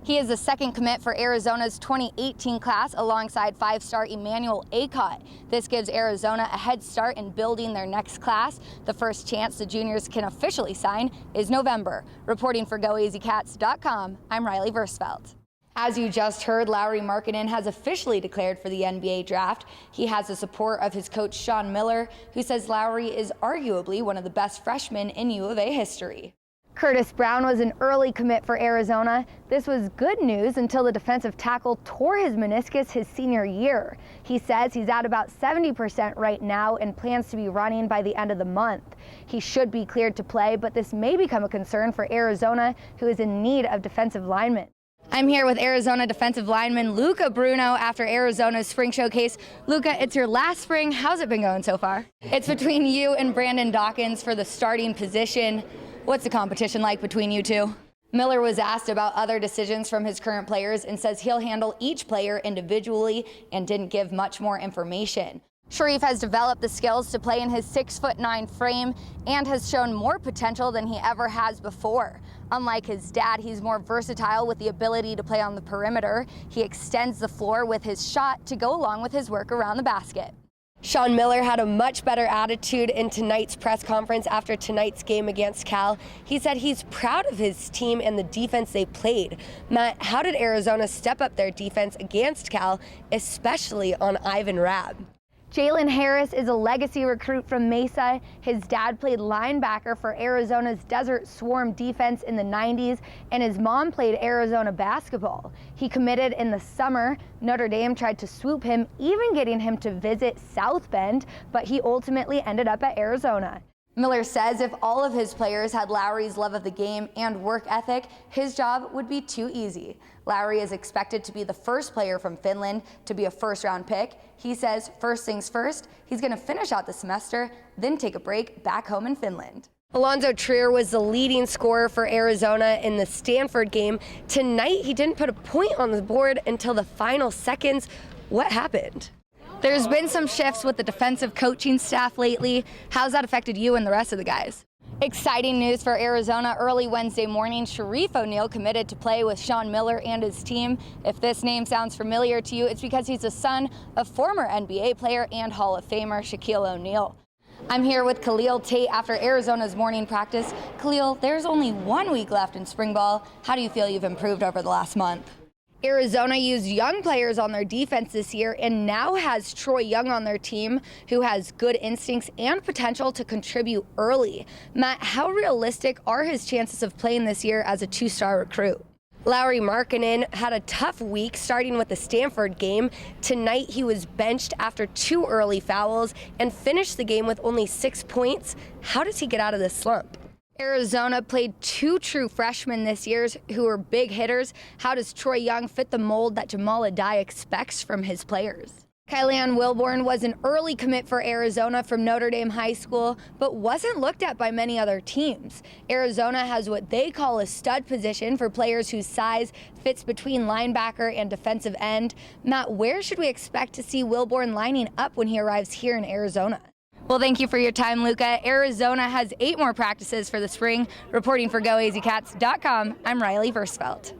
He is the second commit for Arizona's 2018 class alongside five-star Emmanuel Acott. This gives Arizona a head start in building their next class. The first chance the juniors can officially sign is November. Reporting for GoAZCats.com, I'm Riley Versfeld. As you just heard, Lauri Markkanen has officially declared for the NBA draft. He has the support of his coach Sean Miller, who says Lauri is arguably one of the best freshmen in U of A history. Curtis Brown was an early commit for Arizona. This was good news until the defensive tackle tore his meniscus his senior year. He says he's at about 70% right now and plans to be running by the end of the month. He should be cleared to play, but this may become a concern for Arizona, who is in need of defensive linemen. I'm here with Arizona defensive lineman Luca Bruno after Arizona's spring showcase. Luca, it's your last spring. How's it been going so far? It's between you and Brandon Dawkins for the starting position. What's the competition like between you two? Miller was asked about other decisions from his current players and says he'll handle each player individually and didn't give much more information. Sharif has developed the skills to play in his 6'9" frame and has shown more potential than he ever has before. Unlike his dad, he's more versatile with the ability to play on the perimeter. He extends the floor with his shot to go along with his work around the basket. Sean Miller had a much better attitude in tonight's press conference after tonight's game against Cal. He said he's proud of his team and the defense they played. Matt, how did Arizona step up their defense against Cal, especially on Ivan Rabb? Jalen Harris is a legacy recruit from Mesa. His dad played linebacker for Arizona's Desert Swarm defense in the 90s, and his mom played Arizona basketball. He committed in the summer. Notre Dame tried to swoop him, even getting him to visit South Bend, but he ultimately ended up at Arizona. Miller says if all of his players had Lauri's love of the game and work ethic, his job would be too easy. Lauri is expected to be the first player from Finland to be a first-round pick. He says first things first, he's going to finish out the semester, then take a break back home in Finland. Alonzo Trier was the leading scorer for Arizona in the Stanford game. Tonight, he didn't put a point on the board until the final seconds. What happened? There's been some shifts with the defensive coaching staff lately. How's that affected you and the rest of the guys? Exciting news for Arizona. Early Wednesday morning, Sharif O'Neal committed to play with Sean Miller and his team. If this name sounds familiar to you, it's because he's the son of former NBA player and Hall of Famer Shaquille O'Neal. I'm here with Khalil Tate after Arizona's morning practice. Khalil, there's only 1 week left in spring ball. How do you feel you've improved over the last month? Arizona used young players on their defense this year and now has Troy Young on their team, who has good instincts and potential to contribute early. Matt, how realistic are his chances of playing this year as a two-star recruit? Lauri Markkanen had a tough week starting with the Stanford game. Tonight he was benched after 2 early fouls and finished the game with only 6 points. How does he get out of this slump? Arizona played 2 true freshmen this year who were big hitters. How does Troy Young fit the mold that Jamal Adai expects from his players? Kylan Wilborn was an early commit for Arizona from Notre Dame High School, but wasn't looked at by many other teams. Arizona has what they call a stud position for players whose size fits between linebacker and defensive end. Matt, where should we expect to see Wilborn lining up when he arrives here in Arizona? Well, thank you for your time, Luca. Arizona has 8 more practices for the spring. Reporting for GoAZCats.com, I'm Riley Versfeld.